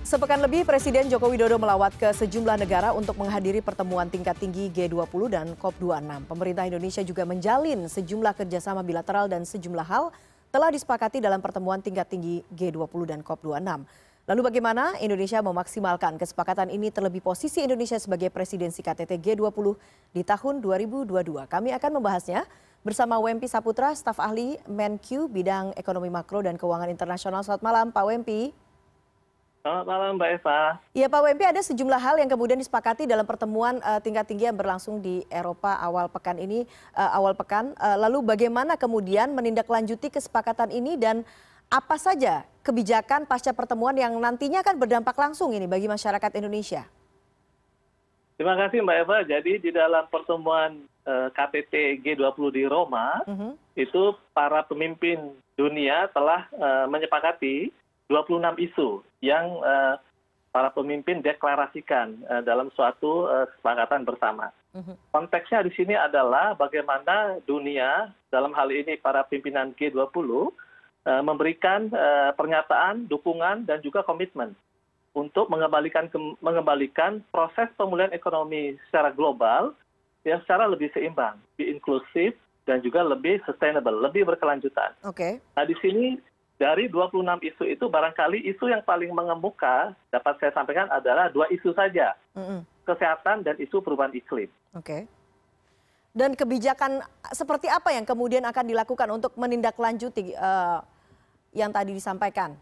Sepekan lebih, Presiden Joko Widodo melawat ke sejumlah negara untuk menghadiri pertemuan tingkat tinggi G20 dan COP26. Pemerintah Indonesia juga menjalin sejumlah kerjasama bilateral dan sejumlah hal telah disepakati dalam pertemuan tingkat tinggi G20 dan COP26. Lalu bagaimana Indonesia memaksimalkan kesepakatan ini terlebih posisi Indonesia sebagai presidensi KTT G20 di tahun 2022? Kami akan membahasnya bersama Wempi Saputra, staf ahli Menq bidang ekonomi makro dan keuangan internasional. Selamat malam Pak Wempi. Selamat malam Mbak Eva. Iya Pak Wempi, ada sejumlah hal yang kemudian disepakati dalam pertemuan tingkat tinggi yang berlangsung di Eropa awal pekan ini. Lalu bagaimana kemudian menindaklanjuti kesepakatan ini dan apa saja kebijakan pasca pertemuan yang nantinya akan berdampak langsung ini bagi masyarakat Indonesia? Terima kasih Mbak Eva. Jadi di dalam pertemuan KTT G20 di Roma, itu para pemimpin dunia telah menyepakati 26 isu yang para pemimpin deklarasikan dalam suatu kesepakatan bersama. Konteksnya di sini adalah bagaimana dunia, dalam hal ini para pimpinan G20, memberikan pernyataan, dukungan, dan juga komitmen untuk mengembalikan proses pemulihan ekonomi secara global yang secara lebih seimbang, lebih inklusif, dan juga lebih sustainable, lebih berkelanjutan. Nah, di sini dari 26 isu itu barangkali isu yang paling mengemuka dapat saya sampaikan adalah 2 isu saja, kesehatan dan isu perubahan iklim. Dan kebijakan seperti apa yang kemudian akan dilakukan untuk menindaklanjuti yang tadi disampaikan?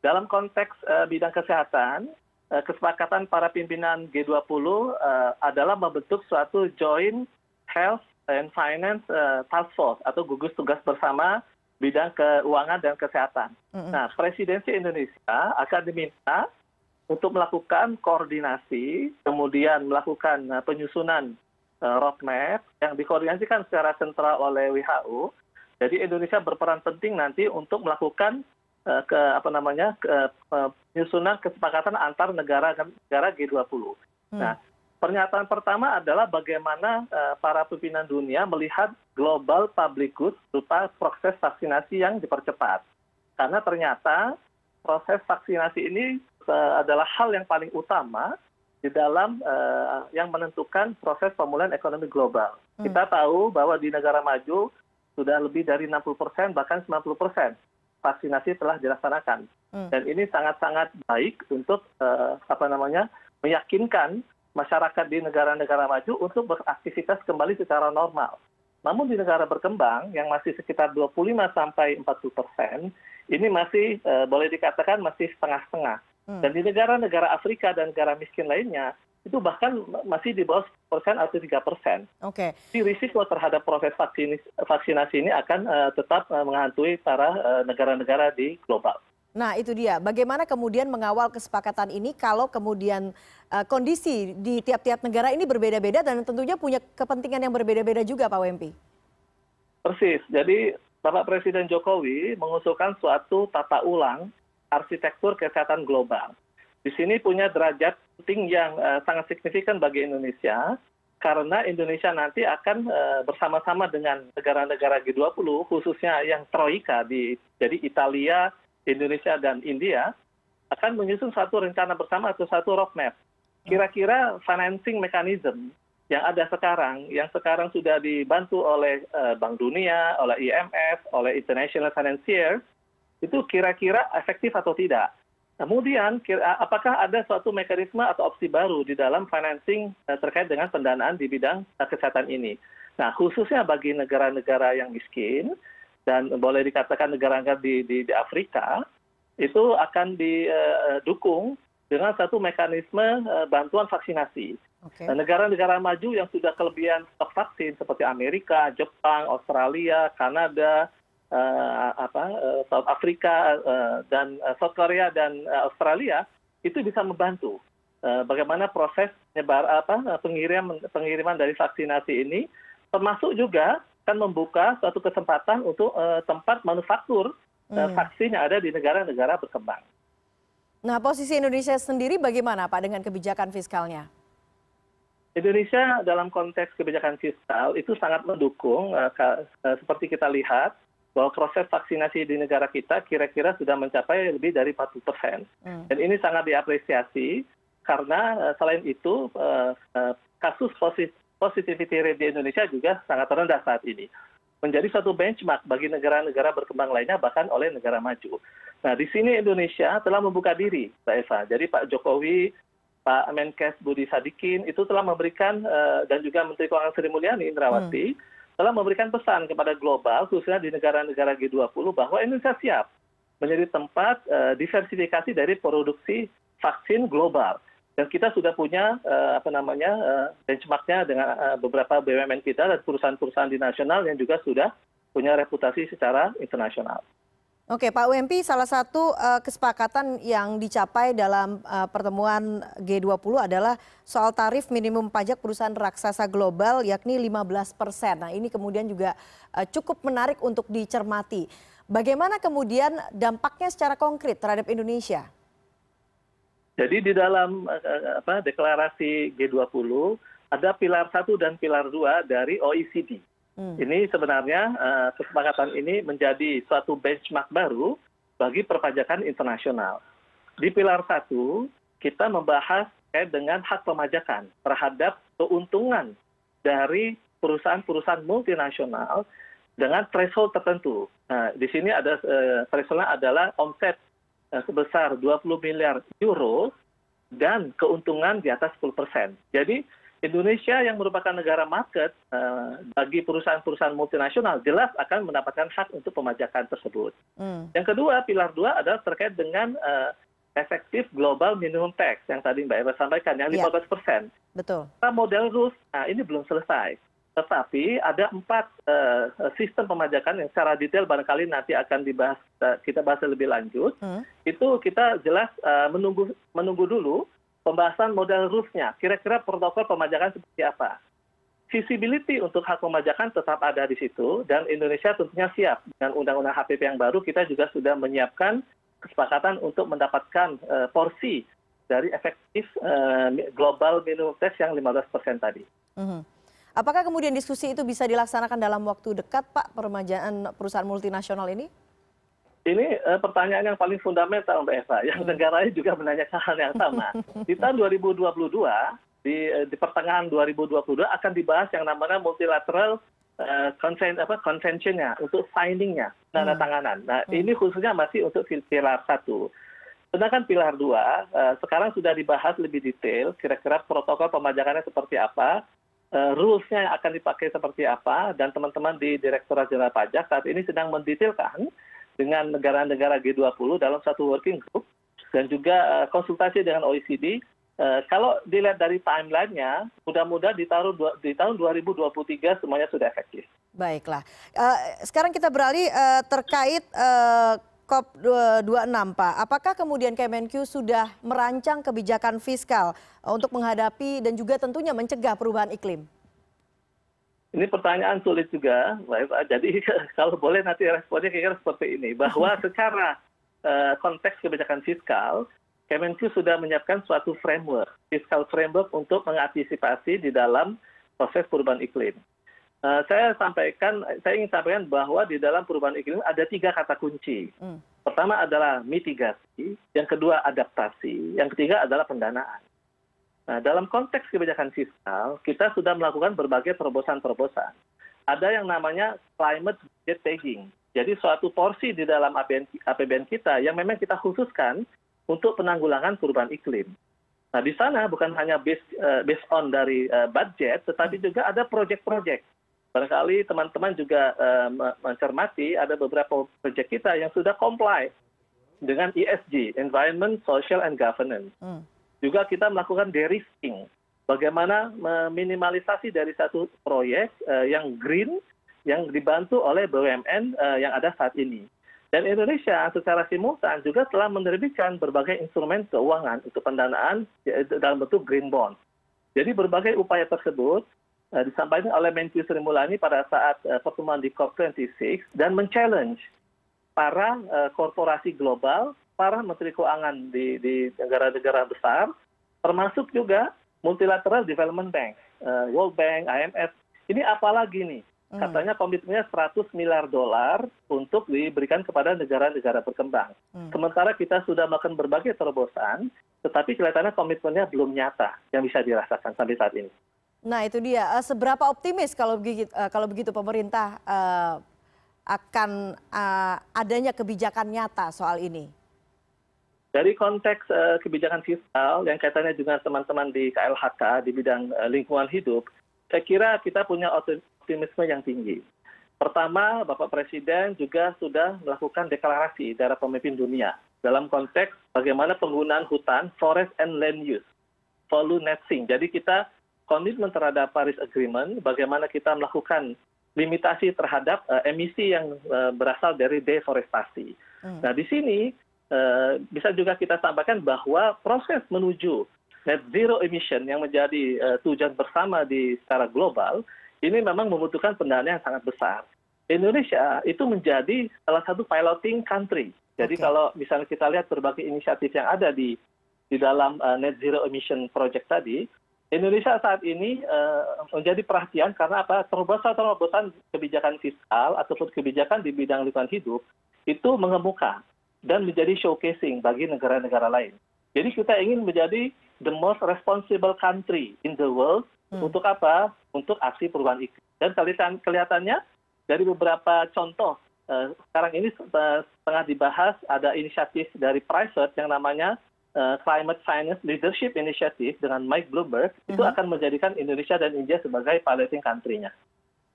Dalam konteks bidang kesehatan, kesepakatan para pimpinan G20 adalah membentuk suatu Joint Health and Finance Task Force atau gugus tugas bersama bidang keuangan dan kesehatan. Nah, Presidensi Indonesia akan diminta untuk melakukan koordinasi, kemudian melakukan penyusunan roadmap yang dikoordinasikan secara sentral oleh WHO. Jadi Indonesia berperan penting nanti untuk melakukan penyusunan kesepakatan antar negara G20. Nah, pernyataan pertama adalah bagaimana para pimpinan dunia melihat global public goods berupa proses vaksinasi yang dipercepat. Karena ternyata proses vaksinasi ini adalah hal yang paling utama di dalam yang menentukan proses pemulihan ekonomi global. Kita tahu bahwa di negara maju sudah lebih dari 60%, bahkan 90% vaksinasi telah dilaksanakan. Dan ini sangat-sangat baik untuk meyakinkan masyarakat di negara-negara maju untuk beraktivitas kembali secara normal. Namun di negara berkembang yang masih sekitar 25-40%, ini masih boleh dikatakan masih setengah-setengah. Dan di negara-negara Afrika dan negara miskin lainnya, itu bahkan masih di bawah 10% atau 3%. Jadi risiko terhadap proses vaksinasi ini akan tetap menghantui para negara-negara di global. Nah itu dia, bagaimana kemudian mengawal kesepakatan ini kalau kemudian kondisi di tiap-tiap negara ini berbeda-beda dan tentunya punya kepentingan yang berbeda-beda juga Pak Wempi? Persis, jadi Bapak Presiden Jokowi mengusulkan suatu tata ulang arsitektur kesehatan global. Di sini punya derajat penting yang sangat signifikan bagi Indonesia, karena Indonesia nanti akan bersama-sama dengan negara-negara G20, khususnya yang Troika, jadi Italia, Indonesia dan India, akan menyusun satu rencana bersama atau satu roadmap. Kira-kira financing mechanism yang ada sekarang, yang sekarang sudah dibantu oleh Bank Dunia, oleh IMF, oleh International Financier, itu kira-kira efektif atau tidak. Kemudian, apakah ada suatu mekanisme atau opsi baru di dalam financing terkait dengan pendanaan di bidang kesehatan ini? Nah, khususnya bagi negara-negara yang miskin, dan boleh dikatakan negara-negara di Afrika, itu akan didukung dengan satu mekanisme bantuan vaksinasi. Negara-negara maju yang sudah kelebihan stok vaksin seperti Amerika, Jepang, Australia, Kanada, South Africa, dan South Korea dan Australia, itu bisa membantu bagaimana proses pengiriman dari vaksinasi ini, termasuk juga akan membuka suatu kesempatan untuk tempat manufaktur vaksin yang ada di negara-negara berkembang. Nah, posisi Indonesia sendiri bagaimana Pak dengan kebijakan fiskalnya? Indonesia dalam konteks kebijakan fiskal itu sangat mendukung, seperti kita lihat, bahwa proses vaksinasi di negara kita kira-kira sudah mencapai lebih dari 40%. Dan ini sangat diapresiasi karena selain itu kasus positivity rate di Indonesia juga sangat rendah saat ini. Menjadi suatu benchmark bagi negara-negara berkembang lainnya bahkan oleh negara maju. Nah, di sini Indonesia telah membuka diri, Mbak Eva. Jadi Pak Jokowi, Pak Menkes Budi Sadikin itu telah memberikan dan juga Menteri Keuangan Sri Mulyani Indrawati telah memberikan pesan kepada global, khususnya di negara-negara G20, bahwa Indonesia siap menjadi tempat diversifikasi dari produksi vaksin global. Dan kita sudah punya benchmarknya dengan beberapa BUMN kita dan perusahaan-perusahaan di nasional yang juga sudah punya reputasi secara internasional. Oke, Pak Wempi, salah satu kesepakatan yang dicapai dalam pertemuan G20 adalah soal tarif minimum pajak perusahaan raksasa global yakni 15%. Nah, ini kemudian juga cukup menarik untuk dicermati. Bagaimana kemudian dampaknya secara konkret terhadap Indonesia? Jadi di dalam deklarasi G20 ada pilar 1 dan pilar 2 dari OECD. Ini sebenarnya kesepakatan ini menjadi suatu benchmark baru bagi perpajakan internasional. Di pilar 1, kita membahas terkait dengan hak pemajakan terhadap keuntungan dari perusahaan-perusahaan multinasional dengan threshold tertentu. Nah, di sini ada thresholdnya adalah omset sebesar 20 miliar euro dan keuntungan di atas 10%. Jadi Indonesia yang merupakan negara market bagi perusahaan-perusahaan multinasional jelas akan mendapatkan hak untuk pemajakan tersebut. Yang kedua, pilar 2 adalah terkait dengan efektif global minimum tax yang tadi Mbak Eva sampaikan, yang 15%. Betul. Model rules, ini belum selesai. Tetapi ada 4 sistem pemajakan yang secara detail barangkali nanti akan dibahas, kita bahas lebih lanjut. Itu kita jelas menunggu dulu pembahasan model rules-nya, kira-kira protokol pemajakan seperti apa. Visibility untuk hak pemajakan tetap ada di situ, dan Indonesia tentunya siap. Dengan Undang-Undang HPP yang baru, kita juga sudah menyiapkan kesepakatan untuk mendapatkan porsi dari efektif global minimum tax yang 15% tadi. Apakah kemudian diskusi itu bisa dilaksanakan dalam waktu dekat, Pak, peremajaan perusahaan multinasional ini? Ini pertanyaan yang paling fundamental, Mbak Eva, yang negaranya juga menanyakan hal yang sama. Di tahun 2022, di pertengahan 2022 akan dibahas yang namanya multilateral convention-nya untuk signing-nya, tanda tanganan. Nah, ini khususnya masih untuk pilar 1. Sedangkan pilar 2 sekarang sudah dibahas lebih detail, kira-kira protokol pemajakannya seperti apa, rules-nya yang akan dipakai seperti apa, dan teman-teman di Direktorat Jenderal Pajak saat ini sedang mendetailkan dengan negara-negara G20 dalam satu working group dan juga konsultasi dengan OECD. Kalau dilihat dari timeline-nya, mudah-mudahan di tahun 2023 semuanya sudah efektif. Baiklah. Sekarang kita beralih terkait COP26, Pak. Apakah kemudian Kemenq sudah merancang kebijakan fiskal untuk menghadapi dan juga tentunya mencegah perubahan iklim? Ini pertanyaan sulit juga, jadi kalau boleh nanti responnya kira-kira seperti ini, bahwa secara konteks kebijakan fiskal, Kemenq sudah menyiapkan suatu framework, fiscal framework untuk mengantisipasi di dalam proses perubahan iklim. Saya ingin sampaikan bahwa di dalam perubahan iklim ada 3 kata kunci. Pertama adalah mitigasi, yang kedua adaptasi, yang ketiga adalah pendanaan. Nah, dalam konteks kebijakan fiskal, kita sudah melakukan berbagai terobosan-terobosan. Ada yang namanya climate budget tagging. Jadi suatu porsi di dalam APBN kita yang memang kita khususkan untuk penanggulangan perubahan iklim. Nah, di sana bukan hanya based on dari budget, tetapi juga ada proyek-proyek. Barangkali teman-teman juga mencermati ada beberapa proyek kita yang sudah comply dengan ESG, Environment, Social, and Governance. Juga kita melakukan de-risking, bagaimana meminimalisasi dari satu proyek yang green, yang dibantu oleh BUMN yang ada saat ini. Dan Indonesia secara simultan juga telah menerbitkan berbagai instrumen keuangan untuk pendanaan dalam bentuk green bond. Jadi berbagai upaya tersebut disampaikan oleh Menkyu Sri Mulyani pada saat pertemuan di COP26 dan men-challenge para korporasi global, para menteri keuangan di negara-negara besar, termasuk juga multilateral development bank, World Bank, IMF. Ini apalagi nih Katanya komitmennya 100 miliar dolar untuk diberikan kepada negara-negara berkembang. Sementara kita sudah melakukan berbagai terobosan, tetapi kelihatannya komitmennya belum nyata yang bisa dirasakan sampai saat ini. Nah itu dia, seberapa optimis kalau begitu pemerintah akan adanya kebijakan nyata soal ini? Dari konteks kebijakan fiskal yang kaitannya juga teman-teman di KLHK di bidang lingkungan hidup, saya kira kita punya optimisme yang tinggi. Pertama, Bapak Presiden juga sudah melakukan deklarasi dari pemimpin dunia dalam konteks bagaimana penggunaan hutan, forest and land use, value netting. Jadi kita komitmen terhadap Paris Agreement, bagaimana kita melakukan limitasi terhadap emisi yang berasal dari deforestasi. Nah di sini bisa juga kita sampaikan bahwa proses menuju net zero emission yang menjadi tujuan bersama secara global, ini memang membutuhkan pendanaan yang sangat besar. Indonesia itu menjadi salah satu piloting country. Jadi kalau misalnya kita lihat berbagai inisiatif yang ada di dalam net zero emission project tadi, Indonesia saat ini menjadi perhatian karena apa? Terobosan kebijakan fiskal ataupun kebijakan di bidang lingkungan hidup itu mengemuka dan menjadi showcasing bagi negara-negara lain. Jadi kita ingin menjadi the most responsible country in the world. Untuk apa? Untuk aksi perubahan iklim. Dan kelihatannya dari beberapa contoh, sekarang ini tengah dibahas ada inisiatif dari private yang namanya Climate Finance Leadership Initiative dengan Mike Bloomberg, itu akan menjadikan Indonesia dan India sebagai piloting country-nya.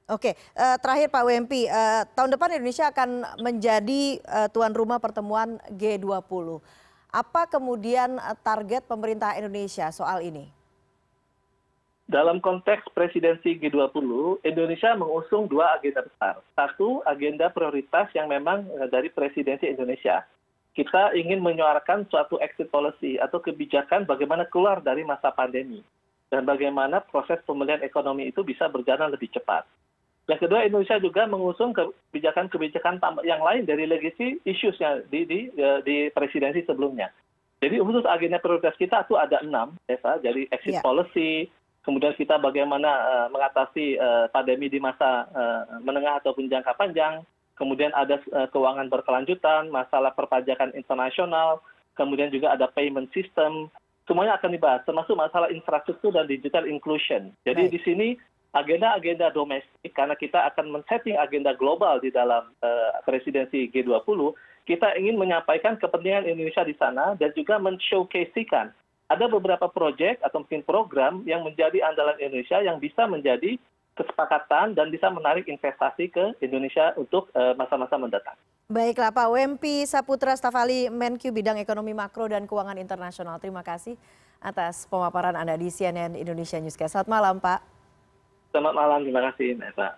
Oke, terakhir Pak WMP, tahun depan Indonesia akan menjadi tuan rumah pertemuan G20. Apa kemudian target pemerintah Indonesia soal ini? Dalam konteks presidensi G20, Indonesia mengusung dua agenda besar. Satu, agenda prioritas yang memang dari presidensi Indonesia. Kita ingin menyuarakan suatu exit policy atau kebijakan bagaimana keluar dari masa pandemi. Dan bagaimana proses pemulihan ekonomi itu bisa berjalan lebih cepat. Yang kedua, Indonesia juga mengusung kebijakan-kebijakan yang lain dari legacy issues-nya di presidensi sebelumnya. Jadi khusus agenda prioritas kita itu ada 6, Eva. Jadi exit policy, kemudian kita bagaimana mengatasi pandemi di masa menengah ataupun jangka panjang, kemudian ada keuangan berkelanjutan, masalah perpajakan internasional, kemudian juga ada payment system, semuanya akan dibahas, termasuk masalah infrastruktur dan digital inclusion. Jadi di sini agenda-agenda domestik, karena kita akan men-setting agenda global di dalam presidensi G20, kita ingin menyampaikan kepentingan Indonesia di sana dan juga men-showcase-kan ada beberapa proyek atau mungkin program yang menjadi andalan Indonesia yang bisa menjadi kesepakatan dan bisa menarik investasi ke Indonesia untuk masa-masa mendatang. Baiklah Pak WMP Saputra, staf ahli Menq bidang ekonomi makro dan keuangan internasional. Terima kasih atas pemaparan Anda di CNN Indonesia Newscast. Selamat malam Pak. Selamat malam, terima kasih Mbak Eva.